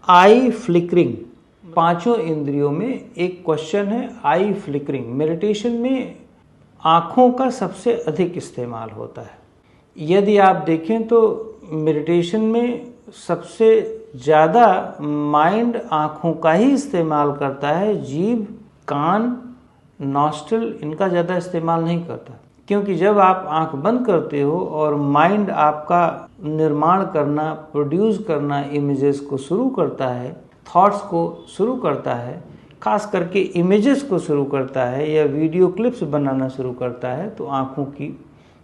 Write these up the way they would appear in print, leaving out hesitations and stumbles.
आई flickering, पांचों इंद्रियों में एक क्वेश्चन है आई फ्लिकरिंग। मेडिटेशन में आँखों का सबसे अधिक इस्तेमाल होता है। यदि आप देखें तो मेडिटेशन में सबसे ज़्यादा माइंड आँखों का ही इस्तेमाल करता है, जीभ, कान, नॉस्ट्रिल इनका ज़्यादा इस्तेमाल नहीं करता। क्योंकि जब आप आँख बंद करते हो और माइंड आपका निर्माण करना, प्रोड्यूस करना इमेजेस को शुरू करता है, थॉट्स को शुरू करता है, खास करके इमेजेस को शुरू करता है या वीडियो क्लिप्स बनाना शुरू करता है, तो आँखों की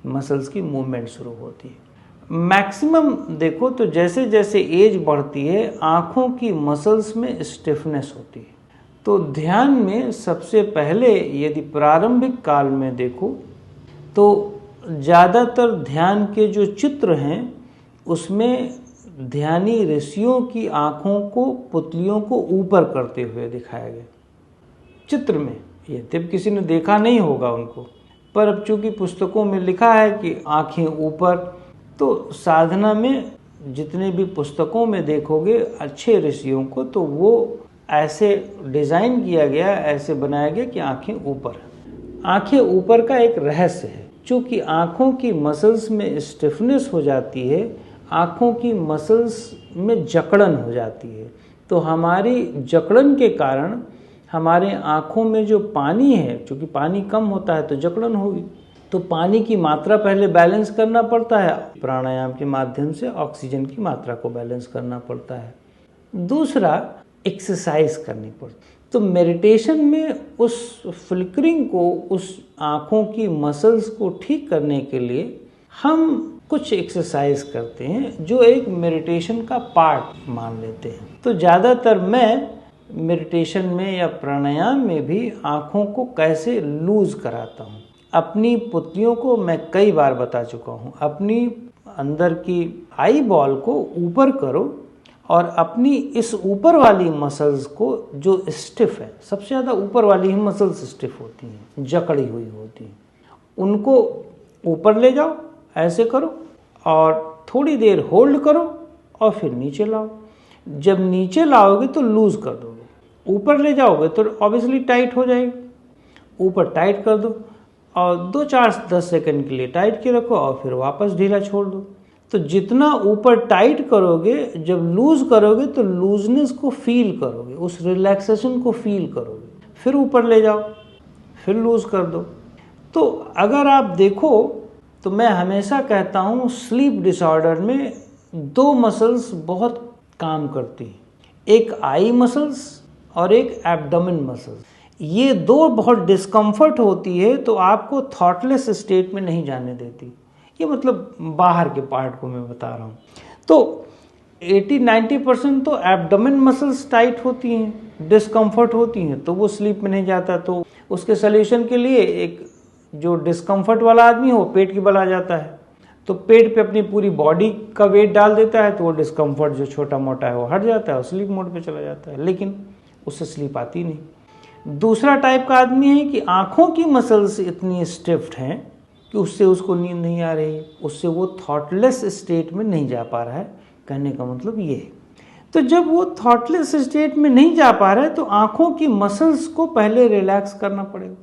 मसल्स की मूवमेंट शुरू होती है। मैक्सिमम देखो तो जैसे जैसे एज बढ़ती है आँखों की मसल्स में स्टिफनेस होती है। तो ध्यान में सबसे पहले यदि प्रारंभिक काल में देखो तो ज़्यादातर ध्यान के जो चित्र हैं उसमें ध्यानी ऋषियों की आँखों को, पुतलियों को ऊपर करते हुए दिखाया गया चित्र में। यद्यपि किसी ने देखा नहीं होगा उनको, पर अब चूंकि पुस्तकों में लिखा है कि आँखें ऊपर, तो साधना में जितने भी पुस्तकों में देखोगे अच्छे ऋषियों को, तो वो ऐसे डिज़ाइन किया गया, ऐसे बनाया गया कि आँखें ऊपर। आँखें ऊपर का एक रहस्य है, चूँकि आँखों की मसल्स में स्टिफनेस हो जाती है, आँखों की मसल्स में जकड़न हो जाती है, तो हमारी जकड़न के कारण हमारे आँखों में जो पानी है, चूँकि पानी कम होता है तो जकड़न होगी, तो पानी की मात्रा पहले बैलेंस करना पड़ता है, प्राणायाम के माध्यम से ऑक्सीजन की मात्रा को बैलेंस करना पड़ता है। दूसरा, एक्सरसाइज करनी पड़ती। तो मेडिटेशन में उस फ्लिकरिंग को, उस आँखों की मसल्स को ठीक करने के लिए हम कुछ एक्सरसाइज करते हैं जो एक मेडिटेशन का पार्ट मान लेते हैं। तो ज़्यादातर मैं मेडिटेशन में या प्राणायाम में भी आँखों को कैसे लूज कराता हूँ। अपनी पुतलियों को मैं कई बार बता चुका हूँ, अपनी अंदर की आई बॉल को ऊपर करो और अपनी इस ऊपर वाली मसल्स को जो स्टिफ है, सबसे ज़्यादा ऊपर वाली ही मसल्स स्टिफ होती हैं, जकड़ी हुई होती हैं, उनको ऊपर ले जाओ, ऐसे करो और थोड़ी देर होल्ड करो और फिर नीचे लाओ। जब नीचे लाओगे तो लूज़ कर दोगे, ऊपर ले जाओगे तो ऑब्वियसली टाइट हो जाएगी। ऊपर टाइट कर दो और 2-4-10 सेकंड के लिए टाइट के रखो और फिर वापस ढीला छोड़ दो। तो जितना ऊपर टाइट करोगे, जब लूज़ करोगे तो लूजनेस को फील करोगे, उस रिलैक्सेशन को फील करोगे, फिर ऊपर ले जाओ, फिर लूज़ कर दो। तो अगर आप देखो तो मैं हमेशा कहता हूँ स्लीप डिसऑर्डर में 2 मसल्स बहुत काम करती हैं, एक आई मसल्स और एक एब्डोमेन मसल्स। ये 2 बहुत डिस्कम्फर्ट होती है तो आपको थॉटलेस स्टेट में नहीं जाने देती। ये मतलब बाहर के पार्ट को मैं बता रहा हूँ। तो 80-90% तो एब्डोमेन मसल्स टाइट होती हैं, डिस्कम्फर्ट होती हैं, तो वो स्लीप में नहीं जाता। तो उसके सल्यूशन के लिए एक जो डिस्कम्फर्ट वाला आदमी हो पेट की बल आ जाता है, तो पेट पे अपनी पूरी बॉडी का वेट डाल देता है, तो वो डिस्कम्फर्ट जो छोटा मोटा है वो हट जाता है और स्लीप मोड पे चला जाता है, लेकिन उससे स्लीप आती नहीं। दूसरा टाइप का आदमी है कि आँखों की मसल्स इतनी स्टिफ्ड हैं कि उससे उसको नींद नहीं आ रही, उससे वो थॉटलेस स्टेट में नहीं जा पा रहा है। कहने का मतलब ये है। तो जब वो थॉटलेस स्टेट में नहीं जा पा रहा है तो आँखों की मसल्स को पहले रिलैक्स करना पड़ेगा,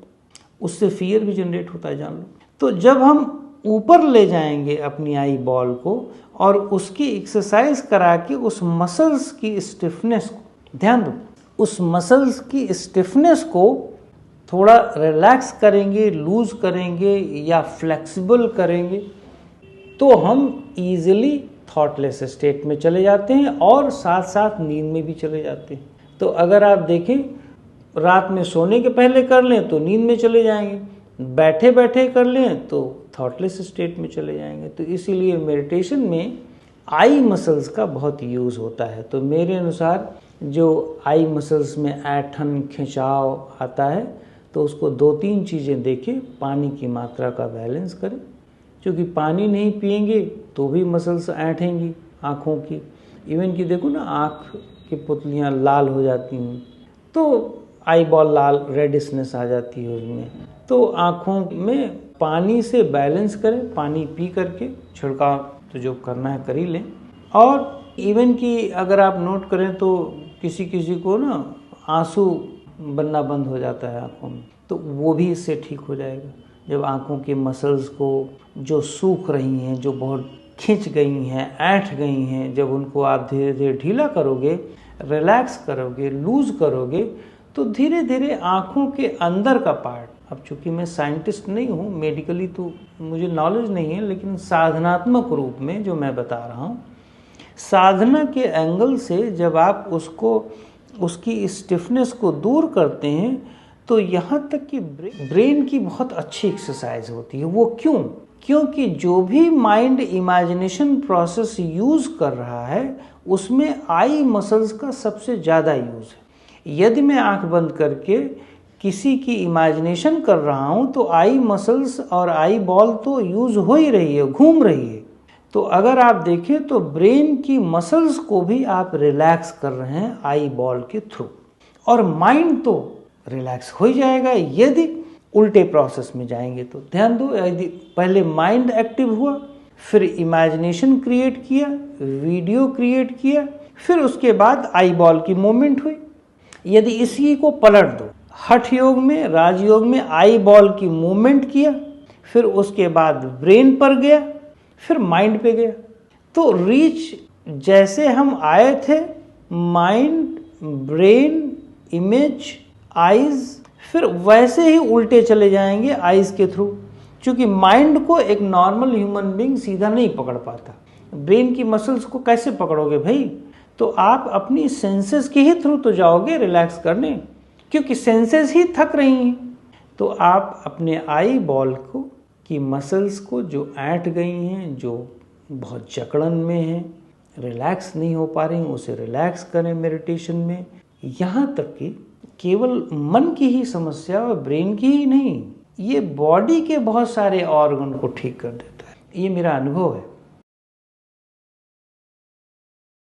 उससे फियर भी जनरेट होता है, जान लो। तो जब हम ऊपर ले जाएंगे अपनी आई बॉल को और उसकी एक्सरसाइज करा के उस मसल्स की स्टिफनेस को, ध्यान दो, उस मसल्स की स्टिफनेस को थोड़ा रिलैक्स करेंगे, लूज करेंगे या फ्लेक्सिबल करेंगे, तो हम ईजिली थॉटलेस स्टेट में चले जाते हैं और साथ साथ नींद में भी चले जाते हैं। तो अगर आप देखें, रात में सोने के पहले कर लें तो नींद में चले जाएंगे, बैठे बैठे कर लें तो थॉटलेस स्टेट में चले जाएंगे। तो इसीलिए मेडिटेशन में आई मसल्स का बहुत यूज़ होता है। तो मेरे अनुसार जो आई मसल्स में ऐंठन, खिंचाव आता है, तो उसको 2-3 चीज़ें देखें। पानी की मात्रा का बैलेंस करें, क्योंकि पानी नहीं पिएंगे तो भी मसल्स ऐंठेंगी आँखों की। इवन कि देखो ना, आँख की पुतलियाँ लाल हो जाती हैं, तो आई बॉल लाल, रेडिशनेस आ जाती है उसमें। तो आँखों में पानी से बैलेंस करें, पानी पी करके छिड़काव तो जो करना है कर ही लें। और इवन कि अगर आप नोट करें तो किसी किसी को ना आंसू बनना बंद हो जाता है आँखों में, तो वो भी इससे ठीक हो जाएगा। जब आँखों के मसल्स को जो सूख रही हैं, जो बहुत खिंच गई हैं, ऐंठ गई हैं, जब उनको आप धीरे धीरे ढीला करोगे, रिलैक्स करोगे, लूज़ करोगे, तो धीरे धीरे आँखों के अंदर का पार्ट, अब चूँकि मैं साइंटिस्ट नहीं हूँ, मेडिकली तो मुझे नॉलेज नहीं है, लेकिन साधनात्मक रूप में जो मैं बता रहा हूँ, साधना के एंगल से जब आप उसको उसकी स्टिफनेस को दूर करते हैं तो यहाँ तक कि ब्रेन की बहुत अच्छी एक्सरसाइज होती है। वो क्यों? क्योंकि जो भी माइंड इमेजिनेशन प्रोसेस यूज़ कर रहा है उसमें आई मसल्स का सबसे ज़्यादा यूज़ है। यदि मैं आंख बंद करके किसी की इमेजिनेशन कर रहा हूँ तो आई मसल्स और आई बॉल तो यूज़ हो ही रही है, घूम रही है। तो अगर आप देखें तो ब्रेन की मसल्स को भी आप रिलैक्स कर रहे हैं आई बॉल के थ्रू, और माइंड तो रिलैक्स हो ही जाएगा यदि उल्टे प्रोसेस में जाएंगे। तो ध्यान दो, यदि पहले माइंड एक्टिव हुआ, फिर इमेजिनेशन क्रिएट किया, वीडियो क्रिएट किया, फिर उसके बाद आई बॉल की मूवमेंट हुई। यदि इसी को पलट दो, हठ योग में, राजयोग में आई बॉल की मूवमेंट किया, फिर उसके बाद ब्रेन पर गया, फिर माइंड पे गया, तो रीच जैसे हम आए थे, माइंड, ब्रेन, इमेज, आइज, फिर वैसे ही उल्टे चले जाएंगे आइज के थ्रू। क्योंकि माइंड को एक नॉर्मल ह्यूमन बीइंग सीधा नहीं पकड़ पाता, ब्रेन की मसल्स को कैसे पकड़ोगे भाई? तो आप अपनी सेंसेस के ही थ्रू तो जाओगे रिलैक्स करने, क्योंकि सेंसेस ही थक रही हैं। तो आप अपने आई बॉल को की मसल्स को जो ऐंठ गई हैं, जो बहुत जकड़न में हैं, रिलैक्स नहीं हो पा रही, उसे रिलैक्स करें मेडिटेशन में। यहाँ तक कि केवल मन की ही समस्या और ब्रेन की ही नहीं, ये बॉडी के बहुत सारे ऑर्गन को ठीक कर देता है। ये मेरा अनुभव है।